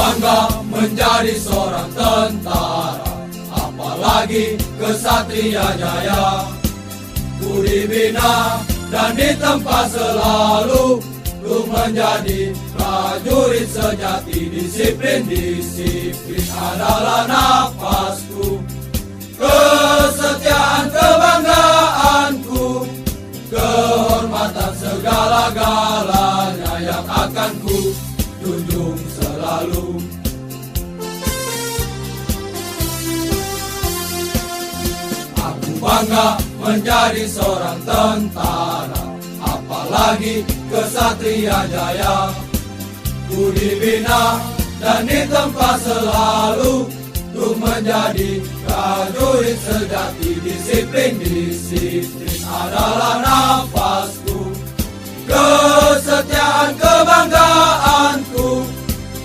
bangga menjadi seorang tentara, apalagi kesatria jaya. Ku dibina dan ditempa selalu untuk menjadi prajurit sejati. Disiplin adalah nafasku, kesetiaan kebanggaanku, kehormatan segala-galanya yang akan ku junjung selalu. Aku bangga menjadi seorang tentara, apalagi kesatria jaya. Ku dibina dan ditempa selalu untuk menjadi prajurit sejati. Disiplin adalah nafasku, kesetiaan kebanggaanku,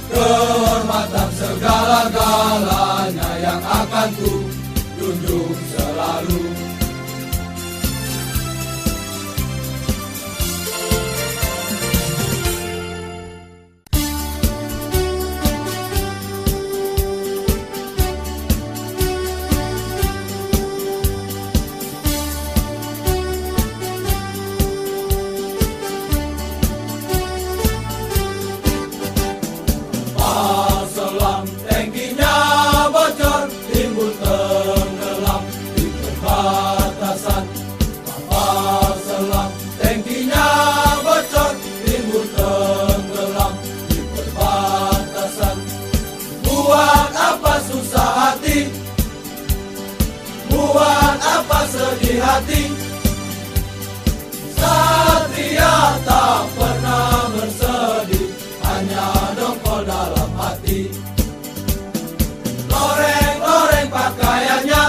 kehormatan segala-galanya yang akan ku junjung selalu. Buat apa sedih hati? Satria tak pernah bersedih, hanya dongkol dalam hati. Loreng-loreng pakaiannya,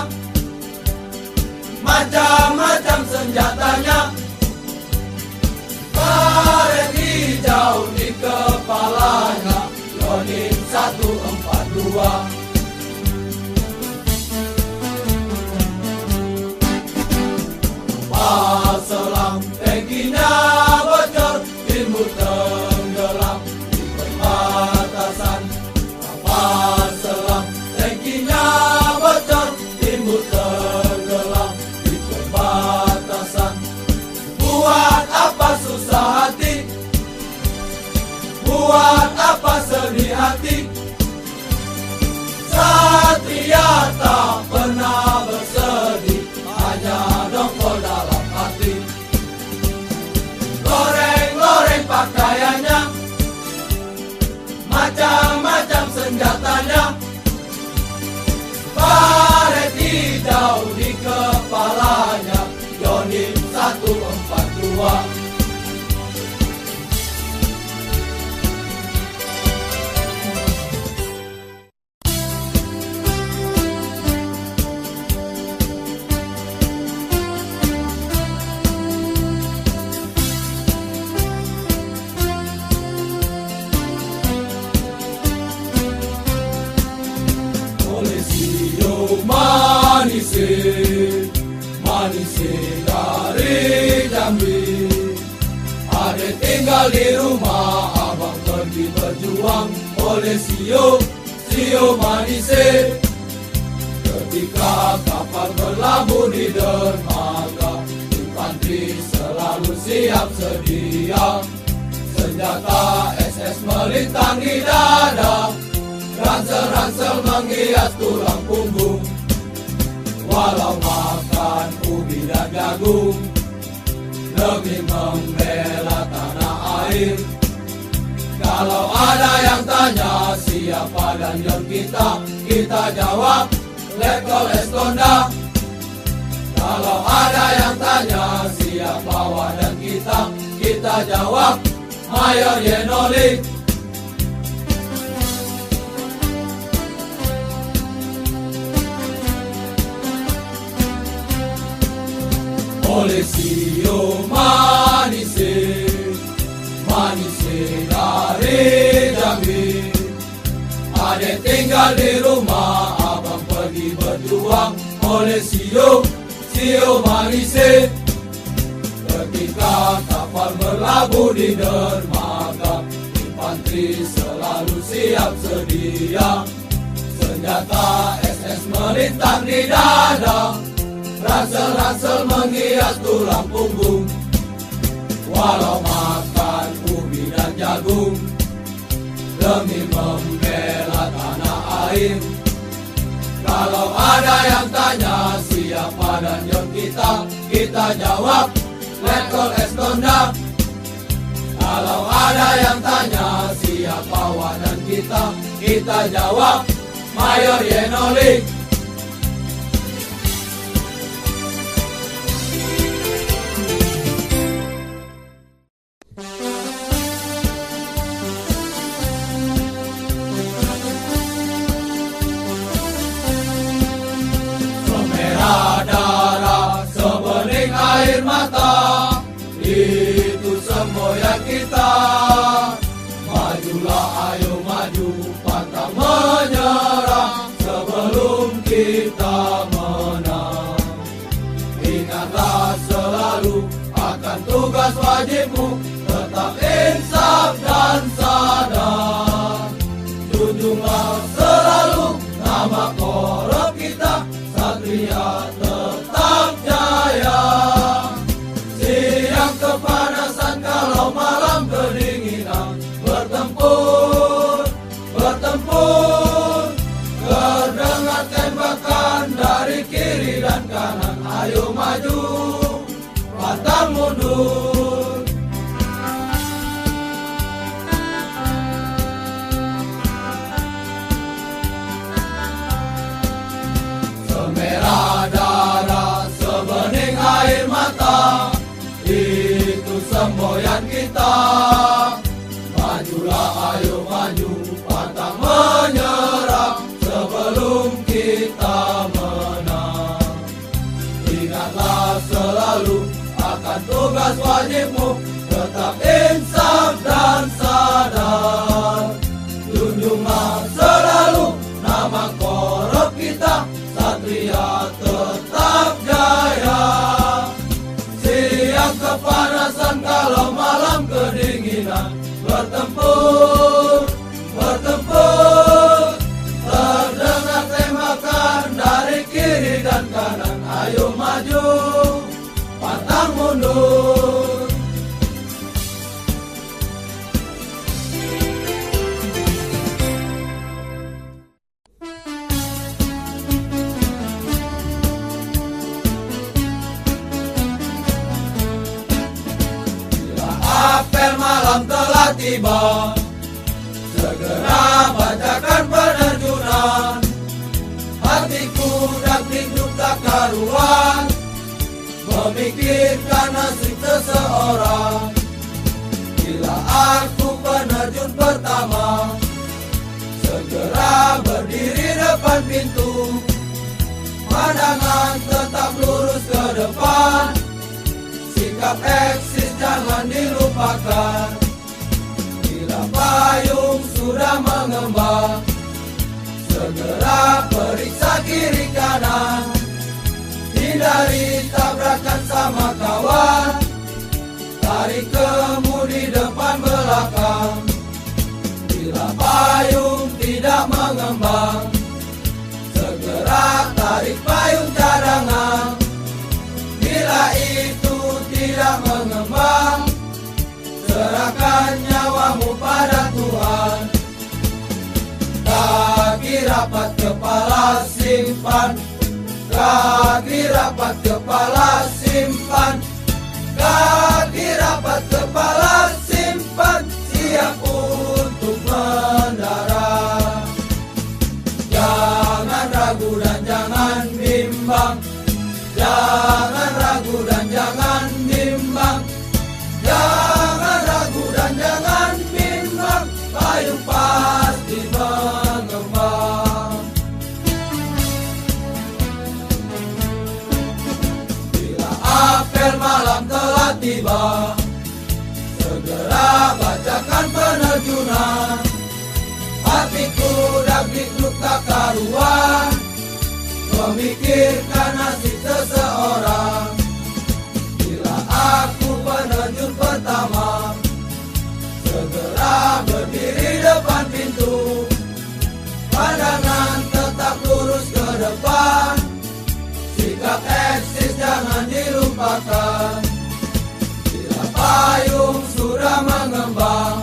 macam-macam senjatanya, karet hijau di kepalanya, Yonim 142. Selang tankinya bocor, timbul tenggelam di perbatasan. Kapal selam tankinya bocor, timbul tenggelam di perbatasan. Buat apa susah hati? Buat apa sedih hati? Satria tak pernah bersedih, hanya dongkol dalam hati. Loreng-loreng pakaiannya, macam-macam senjatanya, karet hijau di kepalanya, Yonim 142. Manise dari Jambi, Ade tinggal di rumah, abang pergi berjuang. Oleh sio manise, ketika kapal berlabuh di dermaga, infanteri selalu siap sedia. Senjata SS melintang di dada, ransel-ransel menghias tulang punggung. Walau makan ubi dan jagung, demi membela tanah air. Kalau ada yang tanya siapa Danjon kita, kita jawab Letkol Eskonda. Kalau ada yang tanya siapa wadan kita, kita jawab Mayor Yenoli. Oleh sio manise dari Jambi, Ade tinggal di rumah, abang pergi berjuang. Oleh sio manise, ketika kapal berlabuh di dermaga, infanteri selalu siap siap sedia. Senjata SS melintang di dada, ransel-ransel menghias tulang punggung. Walau makan ubi dan jagung, demi membela tanah air. Kalau ada yang tanya siapa dan yon kita, kita jawab Letkol Estonda. Kalau ada yang tanya siapa wadan kita, kita jawab Mayor Yenoli. Semerah darah, sebening air mata, itu semboyan kita. Majulah ayo maju, pantang menyerah sebelum kita menang. Ingatlah selalu akan tugas wajibmu, tetap insaf dan sadar. Junjunglah selalu nama korup kita, Satria tetap jaya. Siang kepanasan kalau malam kedinginan, bertempur, bertempur. Terdengar tembakan dari kiri dan kanan, ayo maju, pantang mundur. Semerah darah, sebening air mata, itu semboyan kita. Majulah ayo maju, pantang menyerah sebelum kita menang. Ingatlah selalu akan tugas wajibmu, tetap insaf dan sadar. Junjunglah selalu nama korup kita, Satria tetap jaya. Siang kepanasan kalau malam kedinginan, bertempur, bertempur. Terdengar tembakan dari kiri dan kanan, ayo maju, pantang mundur. Bila apel malam telah tiba, segera bacakan penerjunan. Hatiku dak-dikduk tak karuan, memikirkan nasib seseorang. Bila aku penerjun pertama, segera berdiri depan pintu. Pandangan tetap lurus ke depan, sikap eksis jangan dilupakan. Bila payung sudah mengembang, segera periksa kiri kanan. Hindari tabrakan sama kawan, tarik kemudi depan belakang. Bila payung tidak mengembang, segera tarik payung cadangan. Bila itu tidak mengembang, serahkan nyawamu pada Tuhan. Kaki rapat kepala simpan, kaki rapat kepala simpan, kaki rapat kepala simpan, siap untuk mendarat. Jangan ragu dan jangan bimbang, jangan ragu dan jangan bimbang, jangan ragu dan jangan bimbang, payung pasti mengembang. Bila apel malam telah tiba, segera bacakan penerjunan. Hatiku dak-dikduk tak karuan, memikirkan nasib seseorang. Bila aku penerjun pertama, segera berdiri depan pintu. rasakan. Bila payung sudah mengembang,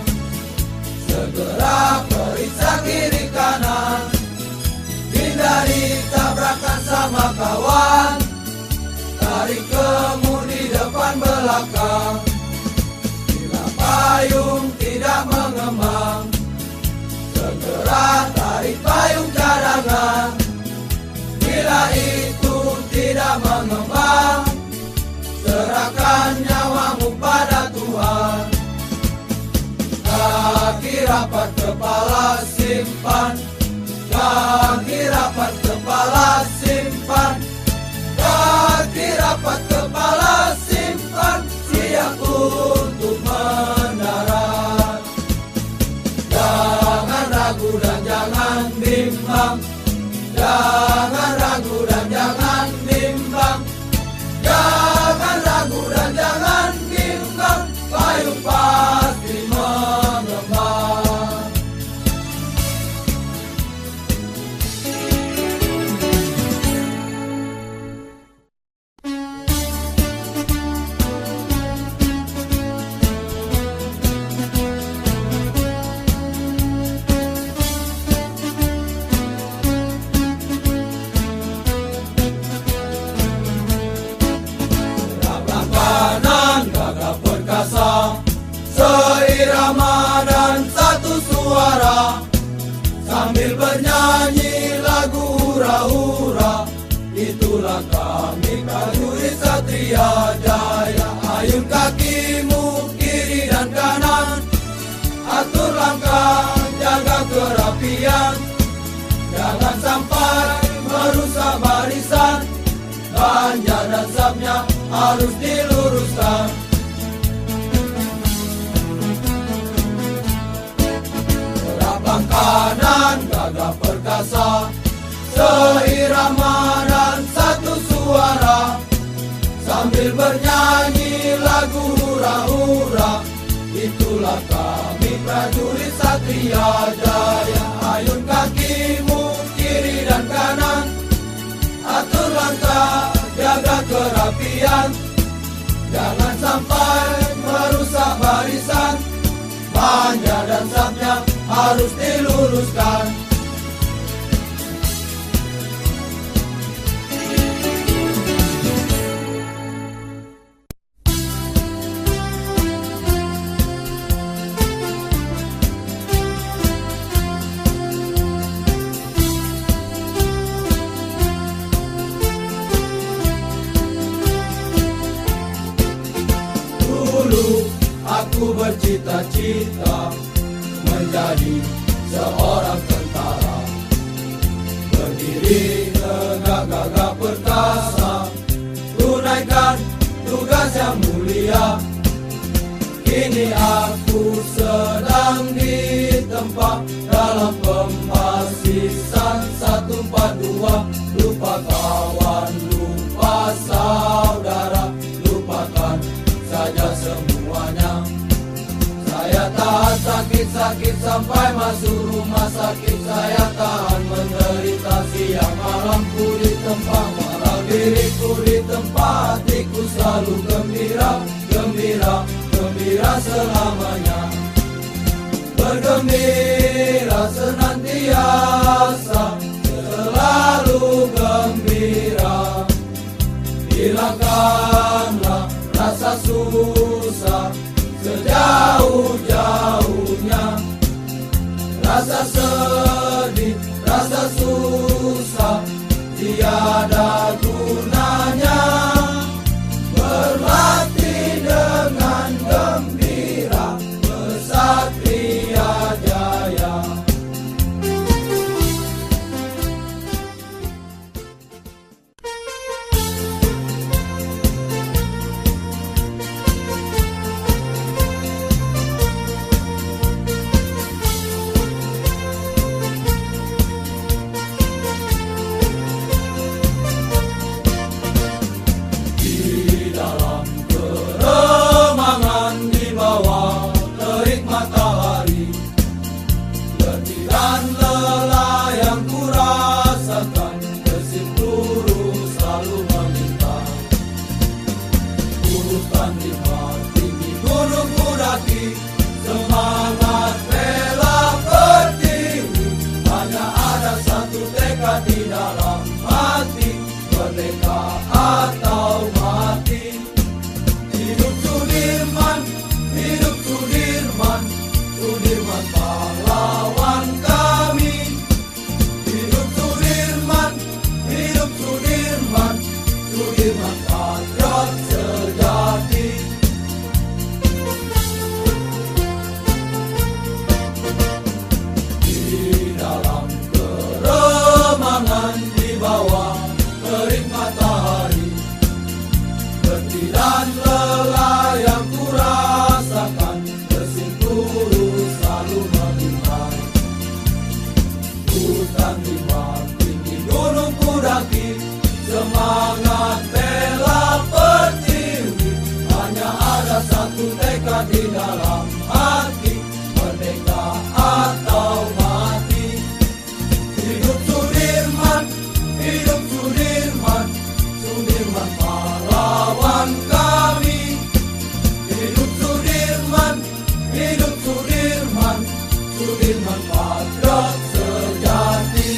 segera periksa kiri kanan. Hindari tabrakan sama kawan, tarik kemudi depan belakang. Bila payung tidak mengembang, segera tarik payung cadangan. Bila itu tidak mengembang, serahkan nyawamu pada Tuhan. Kaki rapat kepala simpan, kaki rapat kepala simpan, kaki rapat kepala simpan, siap untuk mendarat. Jangan ragu dan jangan bimbang, jangan ragu dan jangan bimbang, jangan ragu dan jangan bimbang, payung pasti mengembang. Seirama dan satu suara, sambil bernyanyi lagu hura-hura. Itulah kami prajurit Satria Jaya. Ayun kakimu kiri dan kanan, atur langkah, jaga kerapian. Jangan sampai merusak barisan, banja dan sapnya harus diluruskan. Lapang kanan gagah perkasa, seirama dan satu suara, sambil bernyanyi lagu hura-hura. Itulah kami prajurit Satria Jaya. Ayun kakimu kiri dan kanan, atur langkah, jaga kerapian. Jangan sampai merusak barisan, banja dan sapnya harus diluruskan. Dulu aku bercita-cita menjadi seorang tentara, berdiri tegak gagah perkasa, tunaikan tugas yang mulia. Kini aku sedang ditempa dalam pembasisan 142. Lupa kawan, lupa saudara, lupakan saja semuanya. Saya tahan sakit-sakit sampai masuk rumah sakit. Saya tahan menderita siang malam ku ditempa, walau diriku ditempa, hatiku selalu gembira, gembira, gembira selamanya. Bergembira senantiasa, selalu gembira. Hilangkanlah rasa susah sejauh-jauhnya, rasa sedih, rasa susah tiada gunanya. Berlatih dengan gembira, Satria Jaya. Firman Patriot sejati.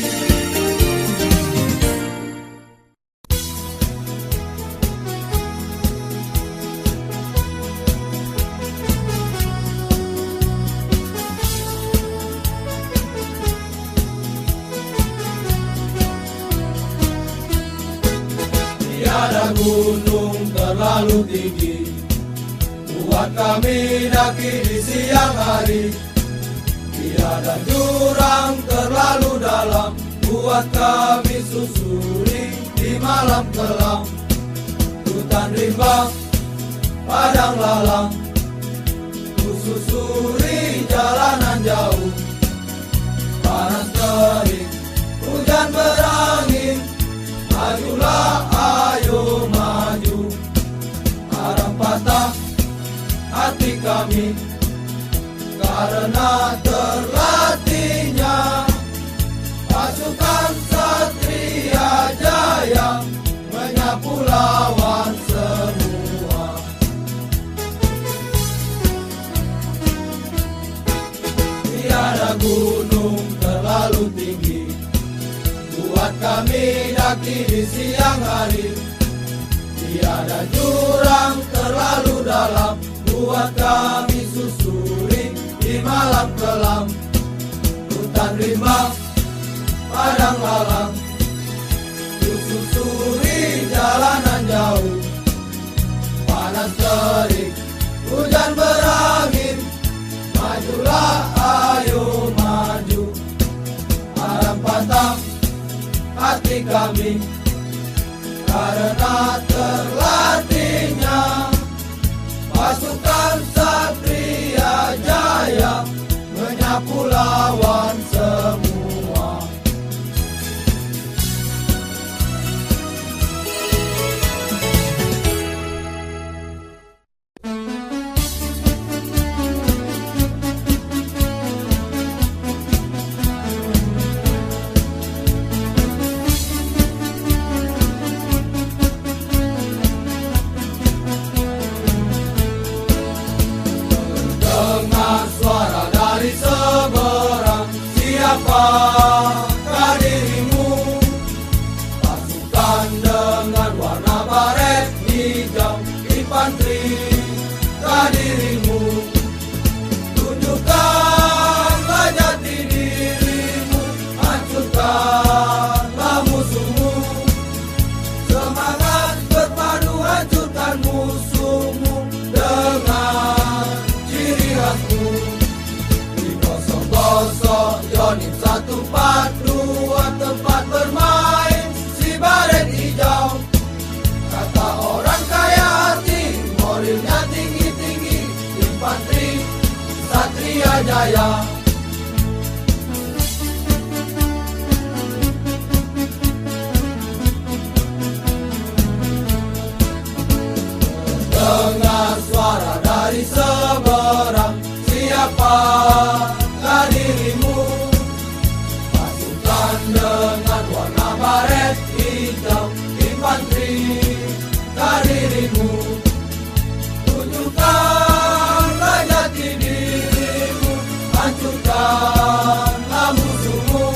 Tiada gunung terlalu tinggi buat kami daki di siang hari. Tiada jurang terlalu dalam buat kami susuri di malam kelam. Hutan rimba, padang lalang, ku susuri jalanan jauh. Panas terik, hujan berangin, majulah ayo maju. Arang patah hati kami karena terlatihnya pasukan Satria Jaya menyapu lawan semua. Tiada gunung terlalu tinggi buat kami daki di siang hari. Tiada jurang terlalu dalam buat kami susuri di malam kelam. Hutan rimba, padang lalang, ku susuri jalanan jauh. Panas terik, hujan berangin, majulah ayo maju. Arang patah hati kami karena terlatihnya pasukan Satria Jaya menyapu lawan semua. Siapakah dirimu? Pasukan dengan warna baret hijau, infanteri kah dirimu? Tunjukkanlah jati dirimu, hancurkanlah musuhmu. Semangat berpadu hancurkan musuhmu dengan ciri khasmu. Yonif 142 tempat bermain si baret hijau. Kata orang kaya hati, morilnya tinggi-tinggi, infanteri Satria Jaya. Dengar suara dari seberang, siapakah dirimu? Pasukan dengan warna baret hijau, infanteri kah dirimu? Tunjukkanlah jati dirimu, hancurkanlah musuhmu.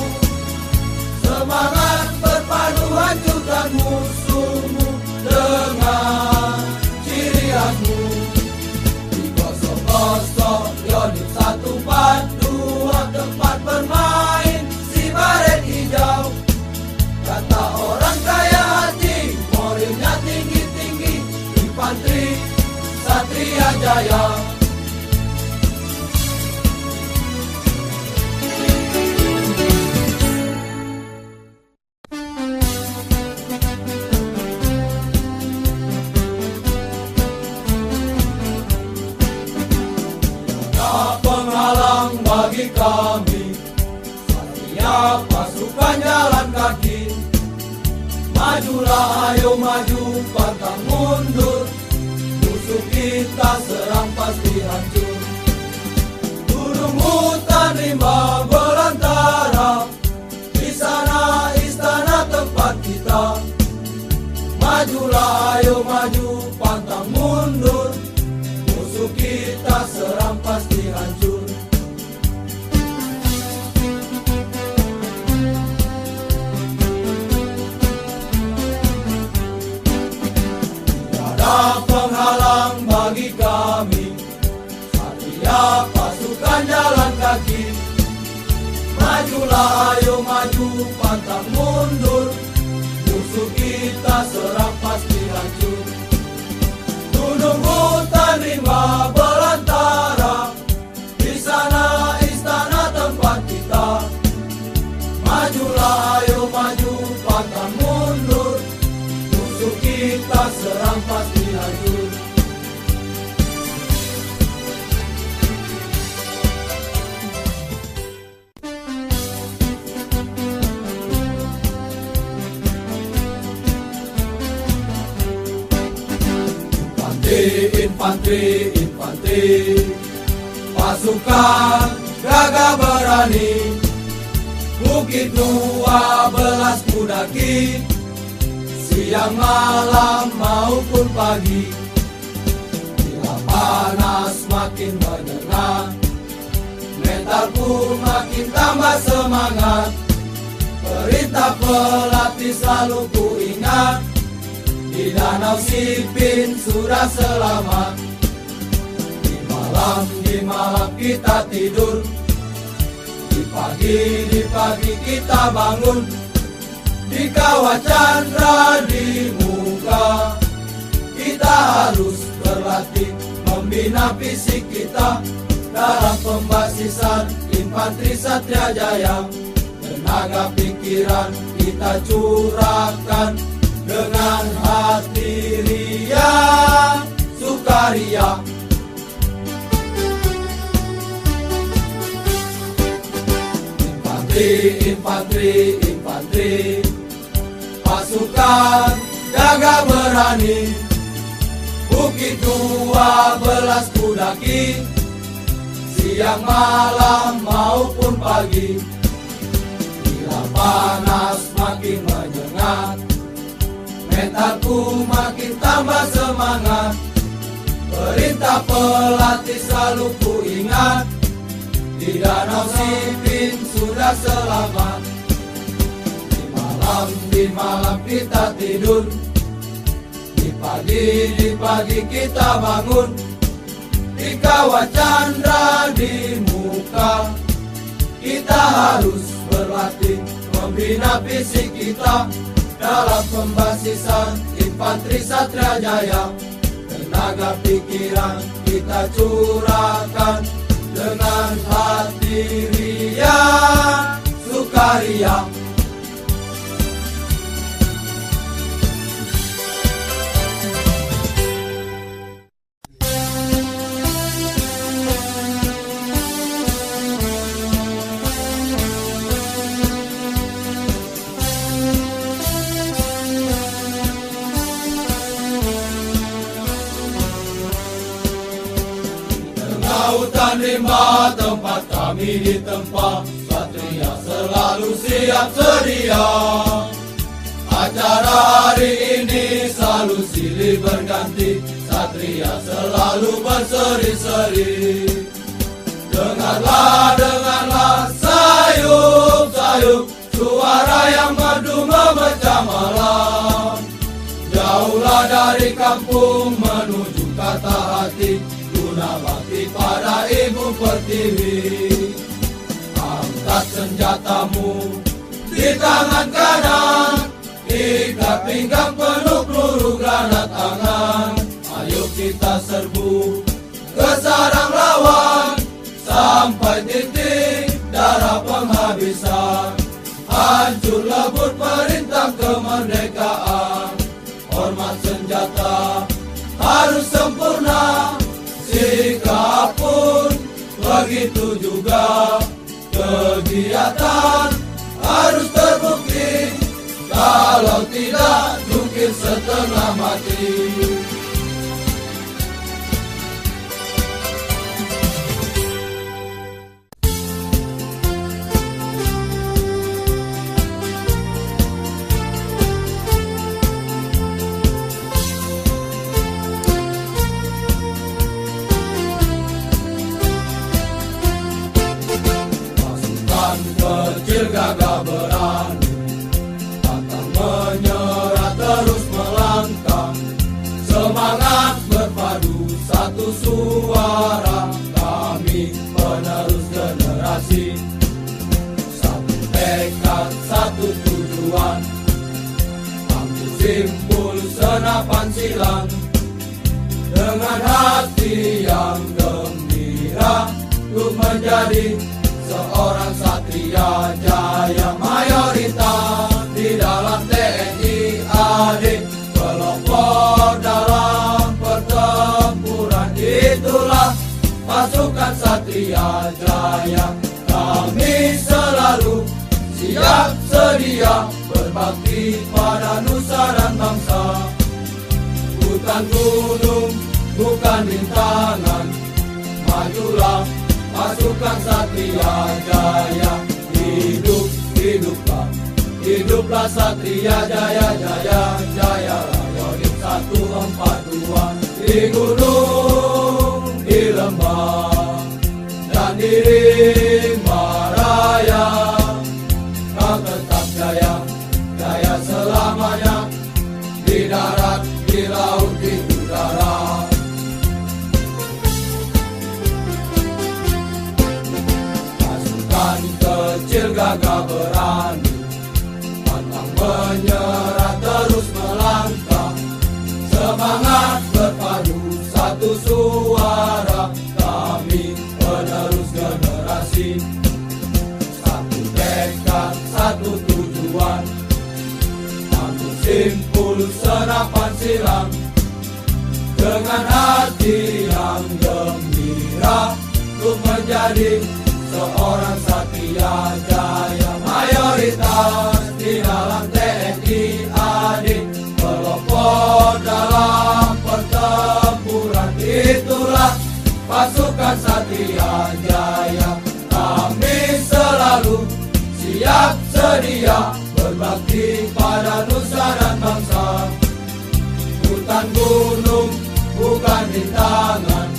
Semangat berpadu hancurkan musuhmu dengan ciri khasmu. Yonif 142 tempat bermain si baret hijau. Kata orang kaya hati, morilnya tinggi-tinggi, infanteri Satria Jaya. Penghalang bagi kami, Satria pasukan jalan kaki. Majulah ayo maju, pantang mundur, musuh kita serang pasti hancur. Gunung hutan rimba belantara, di sana istana tempat kita. Majulah ayo maju, pantang mundur, musuh kita serang pasti hancur. maju, pantang mundur. Musuh kita serang pasti hancur. Gunung hutan rimba belantara, di sana istana tempat kita. Majulah ayo maju, pantang mundur. Musuh kita serang pasti hancur. Infanteri, infanteri, pasukan gagah berani. Bukit 12 kudaki, siang malam maupun pagi. Bila panas makin menyengat, mentalku makin tambah semangat. Perintah pelatih selalu ku ingat, di Danau Sipin sudah selamat. Di malam kita tidur, di pagi kita bangun. Di kawah Chandra di muka, kita harus berlatih membina fisik kita. Dalam pembasisan infanteri Satria Jaya, tenaga pikiran kita curahkan dengan hati riang sukaria. Infanteri, infanteri, infanteri, pasukan gagah berani. Bukit 12 kudaki, siang malam maupun pagi. Bila panas makin menyengat, mentalku makin tambah semangat. Perintah pelatih selalu ku ingat, di Danau Sipin sudah selamat. Di malam kita tidur, di pagi kita bangun. Di kawah Chandra di muka, kita harus berlatih membina fisik kita. Dalam pembasisan infanteri Satria Jaya, tenaga pikiran kita curahkan dengan hati riang sukaria. Hutan rimba tempat kami ditempa, Satria selalu siap sedia. Acara hari ini selalu silih berganti, Satria selalu berseri-seri. Dengarlah, dengarlah sayup-sayup, suara yang merdu memecah malam. Jauhlah dari kampung menuju kata hati, guna bakti pada Ibu Pertiwi. Angkat senjatamu di tangan kanan, ikat pinggang penuh peluru granat angan. Ayo kita serbu ke sarang lawan, sampai titik darah penghabisan. Hancur lebur perintah kemerdekaan, hormat senjata harus sempurna. Sikap pun begitu juga, kegiatan harus terbukti. Kalau tidak, jungkir setengah mati. Kecil gagah berani, pantang menyerah terus melangkah. Semangat berpadu satu suara, kami penerus generasi. Satu tekad silang. Dengan hati yang gembira untuk menjadi seorang satria jaya mayoritas di dalam TNI AD. Pelopor dalam pertempuran, itulah pasukan Satria Jaya. Kami selalu siap sedia berbakti pada nusa dan bangsa. Hutan gunung bukan rintangan, majulah pasukan Satria Jaya. Hidup, hiduplah, hiduplah Satria Jaya, jaya, jaya. Yodim 142 di gunung, di lembah, dan di Rimbaraya. Kau tetap jaya, jaya selamanya, di darat, di laut, di udara. Pasukan kecil gagah berani, pantang menyerah terus melangkah. Semangat berpadu satu suara, kami penerus generasi. Satu tekad, satu tujuan, satu simpul senapan silang. Dengan hati yang gembira untuk menjadi seorang Satria Jaya mayoritas di dalam TNI AD. Pelopor dalam pertempuran, itulah pasukan Satria Jaya. Kami selalu siap sedia berbakti pada nusa dan bangsa. Hutan gunung bukan rintangan,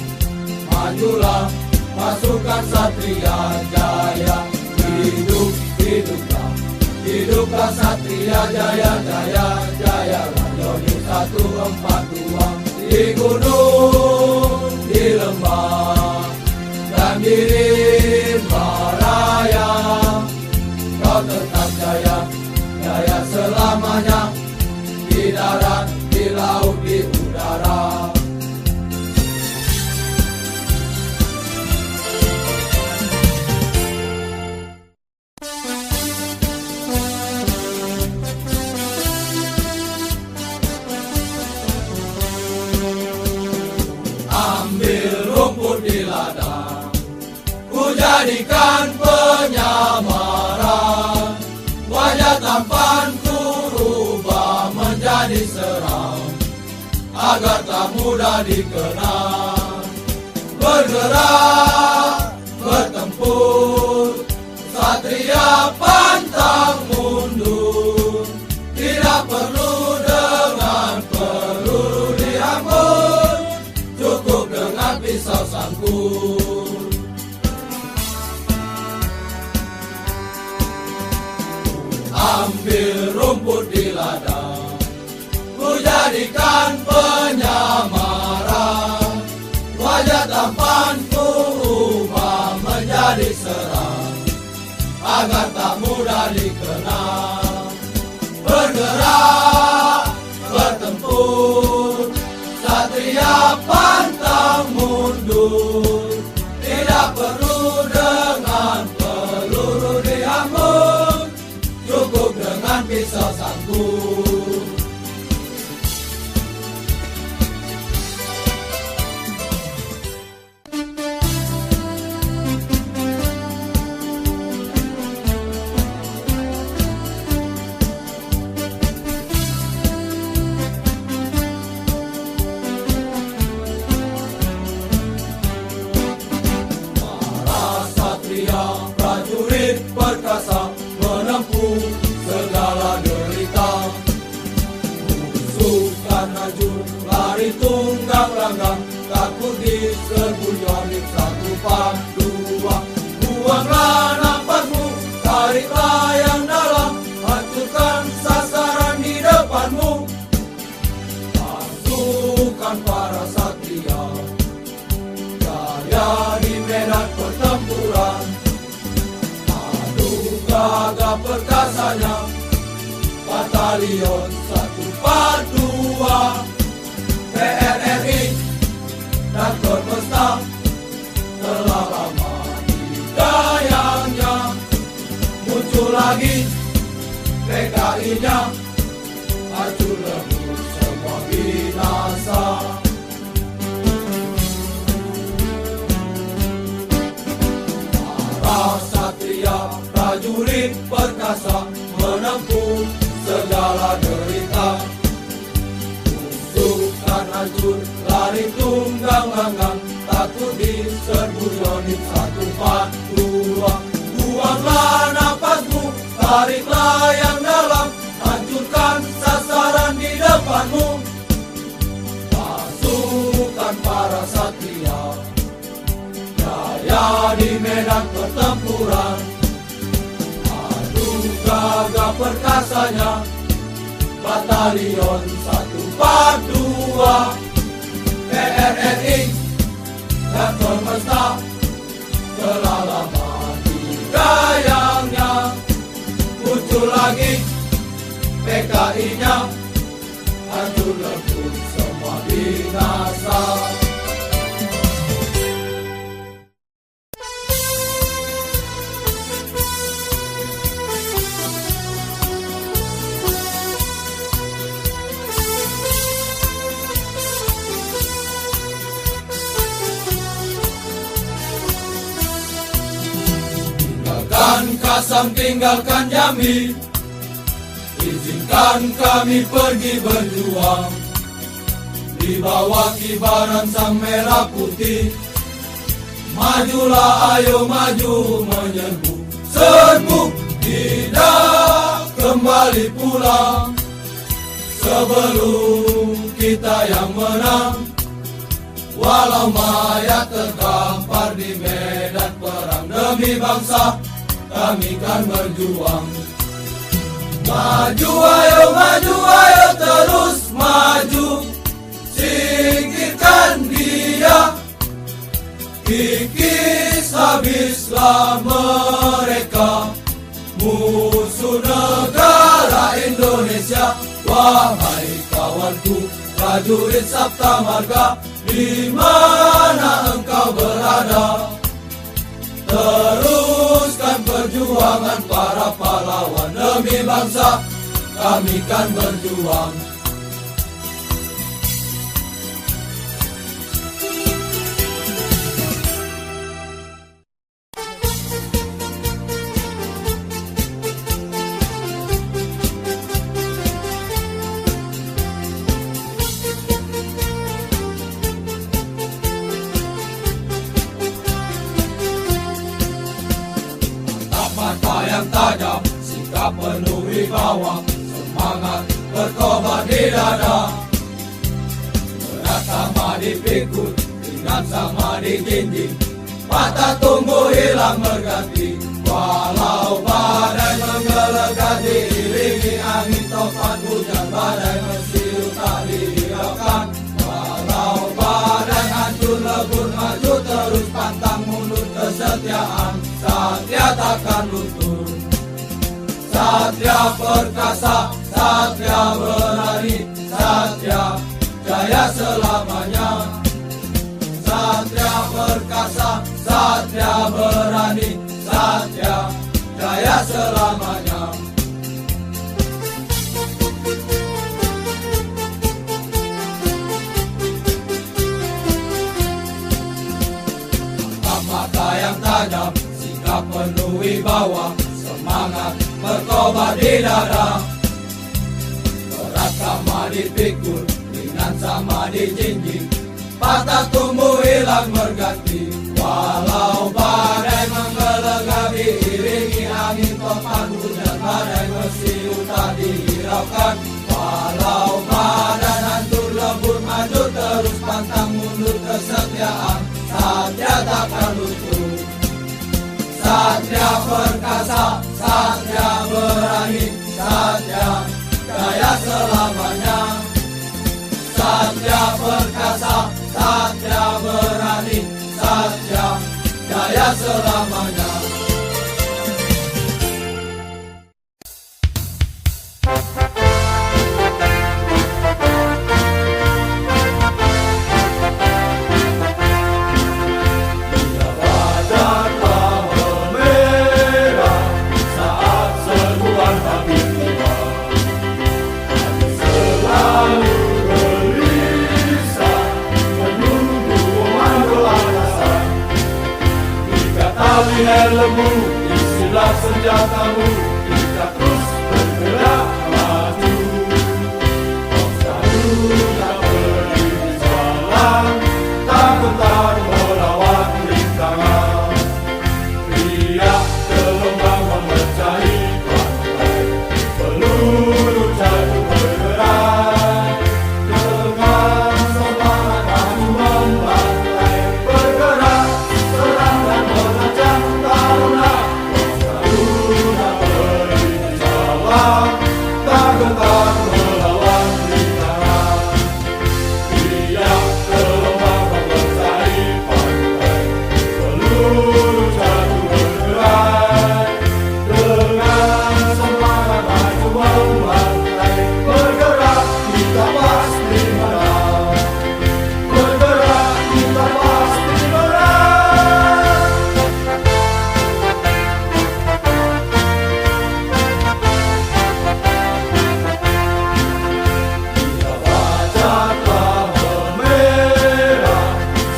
majulah pasukan Satria Jaya. Hidup, hiduplah, hiduplah Satria Jaya, jaya, jaya. Yodim 142 di gunung, di lembah, dan di Rimbaraya. Kau tetap jaya, jaya selamanya, di darat, di laut, di udara. Ambil rumput di ladang, ku jadikan penyamaran. Wajah tampanku rubah menjadi seram, agar tak mudah dikenal. Bergerak, bertempur, Satria pantang mundur. Tidak perlu dengan peluru dihambur, cukup dengan pisau sangkur. Ambil rumput di ladang, ku jadikan penyamaran. Wajah tampanku ubah menjadi seram, agar tak mudah dikenal. Bergerak, bertempur, Satria pantang mundur. Tidak perlu dengan peluru dihambur, cukup dengan pisau sangkur. Prajurit perkasa menempuh segala derita. Musuhkan maju lari tunggang langgang, takut diserbu Yodim 142. Buanglah napasmu, tariklah yang dalam, hancurkan sasaran di depanmu. Pasukan para satria jaya di medan pertempuran. Gagah perkasanya, batalion 142 lagi PKI-nya, hancur lebur semua binasa. Para satria prajurit perkasa menempuh segala derita, tusukan hancur lari tunggang langgang, takut diserbu Yonif 142. Buanglah napasmu, tariklah yang dalam, hancurkan sasaran di depanmu. Pasukan para satria, jaya di medan pertempuran, adu gagah perkasanya, Batalion 142 PRRI dan Permesta telah lama digayangnya, muncul lagi PKI-nya, hancur lebur semua binasa. Tinggalkan Kasam, tinggalkan Jambi, izinkan kami pergi berjuang di bawah kibaran sang merah putih. Majulah, ayo maju menyerbu, serbu, tidak kembali pulang sebelum kita yang menang. Walau mayat terdampar di medan perang demi bangsa, kami kan berjuang. Maju ayo terus maju, singkirkan dia, kikis habislah mereka, musuh negara Indonesia. Wahai kawanku prajurit Sabta Marga, di mana engkau berada? Teruskan perjuangan para pahlawan demi bangsa, kami kan berjuang. Mata yang tajam, sikap penuh wibawa, semangat berkobar di dada. Berat sama dipikul, ringan sama dijinjing, patah tumbuh hilang berganti. Walau badai menggelegar diiringi angin topan hujan, badai mesiu tak dihiraukan. Walau badai hancur lebur maju terus, pantang mundur kesetiaan, Satria takkan luntur. Satria perkasa, Satria berani, Satria jaya selamanya. Satria perkasa, Satria berani, Satria jaya selamanya. Mata yang tajam, sikap penuh wibawa, semangat berkobar di dada. Berat sama dipikul, ringan sama dijinjing, patah tumbuh hilang berganti. Walau badai menggelegar diiringi angin topan hujan, badai mesiu tak dihiraukan. Walau badan hancur lebur maju terus, pantang mundur kesetiaan, Satria takkan luntur. Satria perkasa, Satria berani, Satria jaya selamanya. Satria perkasa, Satria berani, Satria jaya selamanya. Dia badanlah merah saat Isilah senjatamu, kita terus bergerak maju. Bangsa Garuda berdiri jalan, tak gentar melawan rintangan. Riak gelombang memecahi pantai, peluru jatuh bergerak. Dengan semangat maju membantai, bergerak, serang dan menerjang taruna. Garuda berdiri jalan, tak gentar melawan rintangan. Riak gelombang memecahi pantai, peluru jatuh bergerak. Dengan semangat maju membantai, bergerak kita pasti menang. Bergerak kita pasti menang. Bila fajar telah memerah,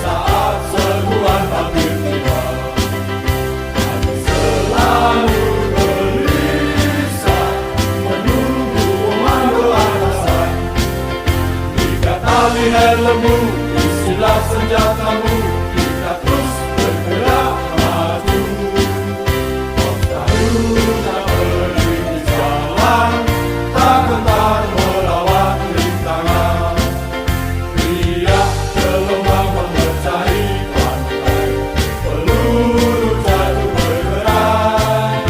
saat serbuan tabir tiba, kami selalu gelisah menunggu komando atasan. Ikat tali helmmu, isilah senjatamu, kita terus bergerak maju. Bangsa Garuda berdiri jalan, tak gentar melawan rintangan. Riak gelombang memecahi pantai, peluru jatuh bergerak.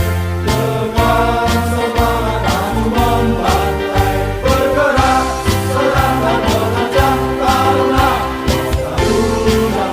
Dengan semangat maju membantai, bergerak, serang dan menerjang taruna. Bangsa Garuda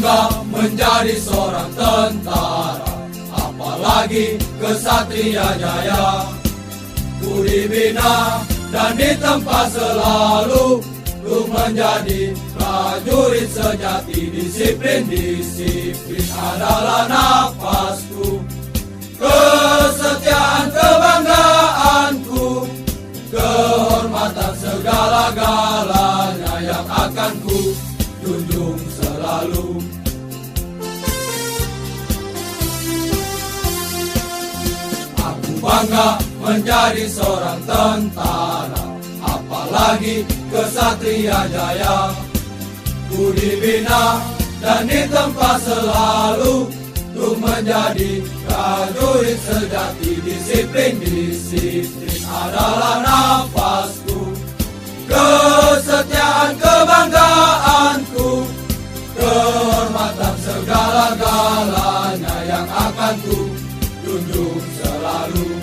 bangga menjadi seorang tentara, apalagi kesatria jaya. Ku dibina dan ditempa selalu untuk menjadi prajurit sejati. Disiplin adalah nafasku, kesetiaan kebanggaanku, kehormatan segala-galanya yang akan ku junjung selalu. Aku bangga menjadi seorang tentara, apalagi kesatria jaya. Ku dibina dan ditempa selalu untuk menjadi prajurit sejati. Disiplin adalah nafasku, kesetiaan kebanggaanku, kehormatan segala-galanya yang akan ku junjung selalu.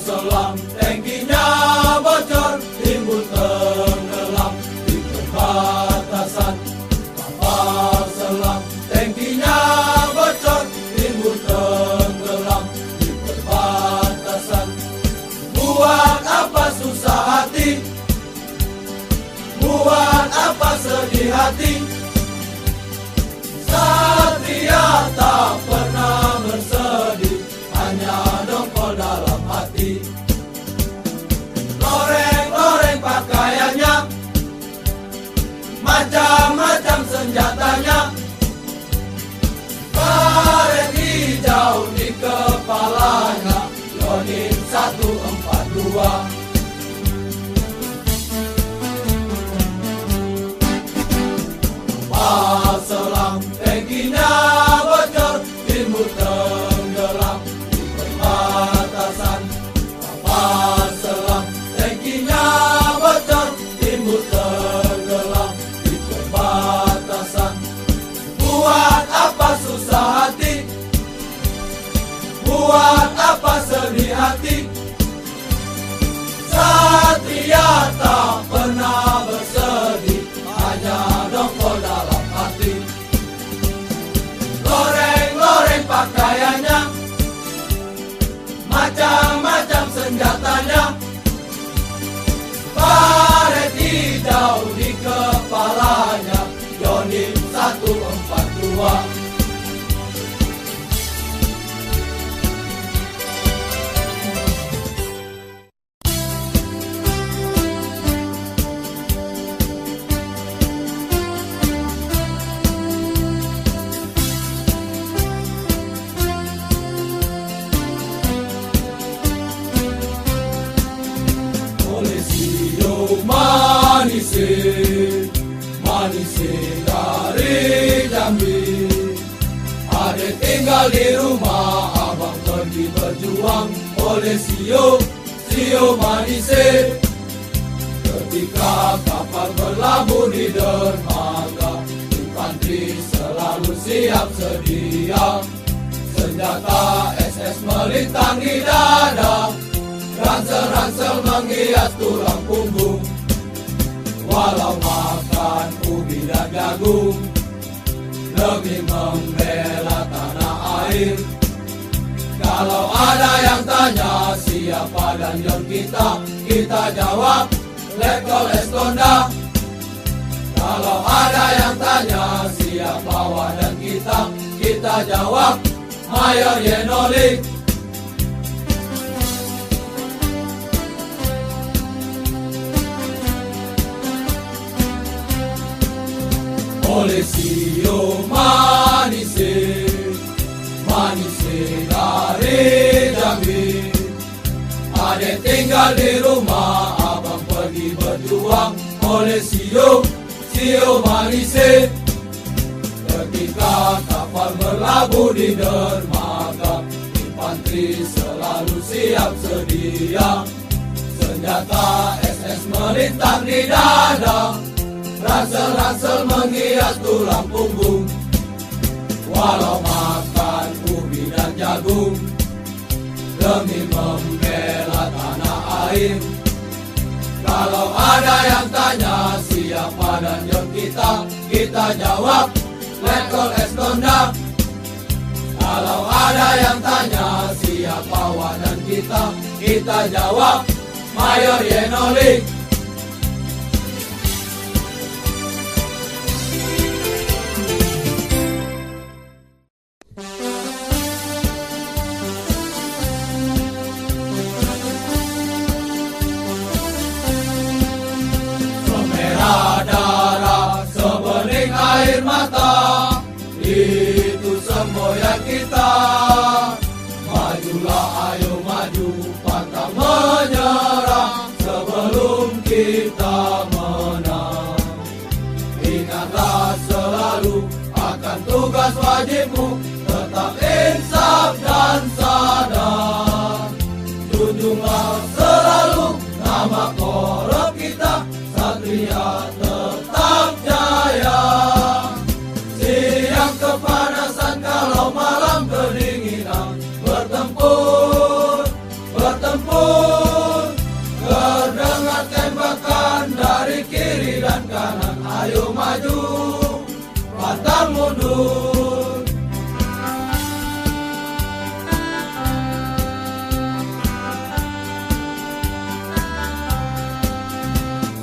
Selam tangkinya bocor, timbul tenggelam di perbatasan. Kapal selam tangkinya bocor, timbul tenggelam di perbatasan. Buat apa susah hati, buat apa sedih hati, Satria tak pernah bersedih, hanya dongkol dalam hati. Loreng-loreng pakaiannya, macam-macam senjatanya, karet hijau di kepalanya, Yonin 142. Kapal selam tangkinya bocor, timbul tenggelam di perbatasan. Kapal selam tangkinya bocor, timbul tenggelam di perbatasan. Buat apa susah hati, buat apa sedih hati, Satria tak pernah bersedih, hanya dongkol dalam hati. Loreng-loreng pakaiannya, macam-macam senjatanya, karet hijau di kepalanya, Yonin 142. Manise dari Jambi, adek tinggal di rumah, abang pergi berjuang. Oleh Sio Manise, ketika kapal berlabuh di dermaga, infanteri selalu siap sedia, senjata SS melintang di dada, ransel-ransel menghias tulang punggung. Walau makan ubi dan jagung, demi membela tanah air. Kalau ada yang tanya siapa dan yon kita, kita jawab Letkol Estonda. Kalau ada yang tanya siapa wadan kita, kita jawab Mayor Yenoli. Oleh Sio Manise dari Jambi, adek tinggal di rumah, abang pergi berjuang. Oleh Sio Manise, ketika kapal berlabuh di dermaga, infanteri selalu siap sedia. Senjata SS melintang di dada, ransel-ransel menghias tulang punggung. Walau makan ubi dan jagung, demi membela tanah air. Kalau ada yang tanya siapa dan jom kita jawab Letkol Eskonda. Kalau ada yang tanya siapa wadah kita jawab Mayor Yenoli. Semerah darah, sebening air mata, itu semboyan kita. Majulah, ayo maju, pantang menyerah sebelum kita menang. Ingatlah selalu akan tugas wajibmu, tetap insaf dan sadar. Junjunglah selalu nama korup kita, Satria tetap jaya. Siang kepanasan kalau malam kedinginan, bertempur, terdengar tembakan dari kiri dan kanan. Ayo maju, pantang mundur.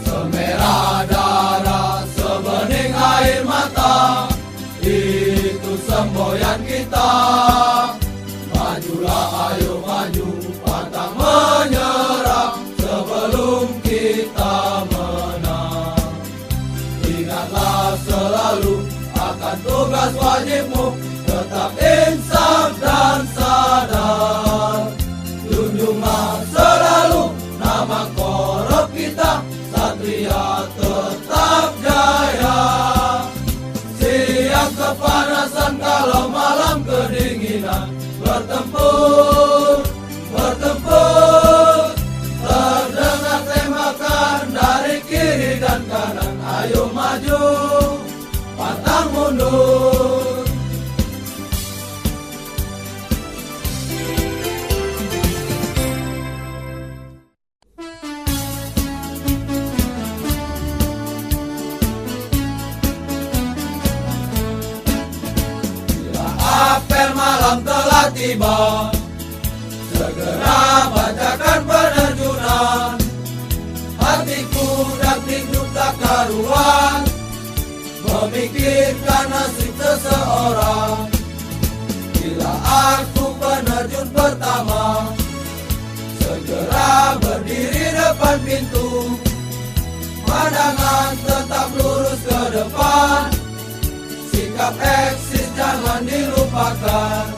Semerah darah, sebening air mata, itu semboyan kita. Majulah, ayo maju, pantang menyerah sebelum kita menang. Ingatlah selalu akan tugas wajibmu, tetap insaf dan sadar. Junjunglah selalu nama korup kita, Satria tetap jaya. Siang kepanasan kalau malam kedinginan, bertempur, terdengar tembakan dari kiri dan kanan. Ayo maju, pantang mundur. Bila apel malam telah tiba, segera bacakan penerjunan. Hatiku dak-dikduk tak karuan, memikirkan nasib seseorang. Bila aku penerjun pertama, segera berdiri depan pintu. Pandangan tetap lurus ke depan, sikap eksis jangan dilupakan.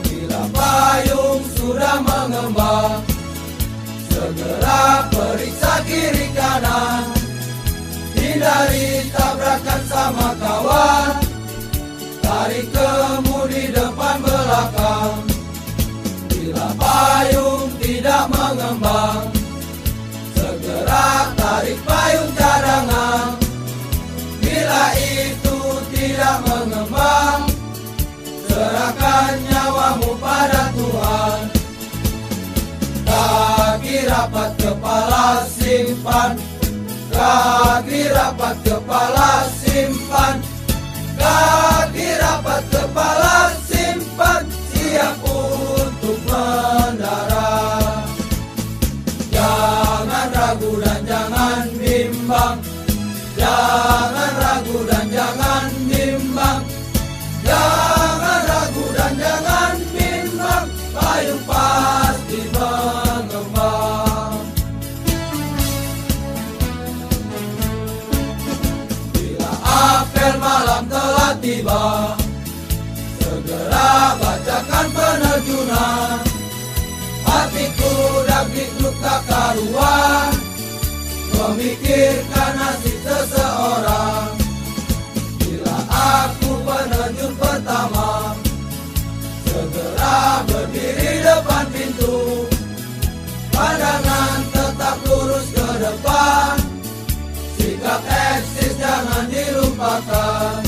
Bila payung sudah mengembang, segera periksa kiri kanan. Hindari tabrakan sama kawan, tarik kemudi depan belakang. Bila payung tidak mengembang, segera tarik payung cadangan. Bila itu tidak mengembang, serahkan nyawamu pada Tuhan. Kaki rapat kepala simpan, kaki rapat kepala simpan, kaki rapat kepala simpan, siap untuk mendarat. Jangan ragu dan jangan bimbang, jangan ragu dan jangan bimbang, jangan ragu dan jangan bimbang, payung pasti mengembang. Bila apel malam telah tiba, segera bacakan penerjunan. Hatiku dak-dikduk tak karuan, memikirkan nasib seseorang. Bila aku penerjun pertama, segera berdiri depan pintu. takkan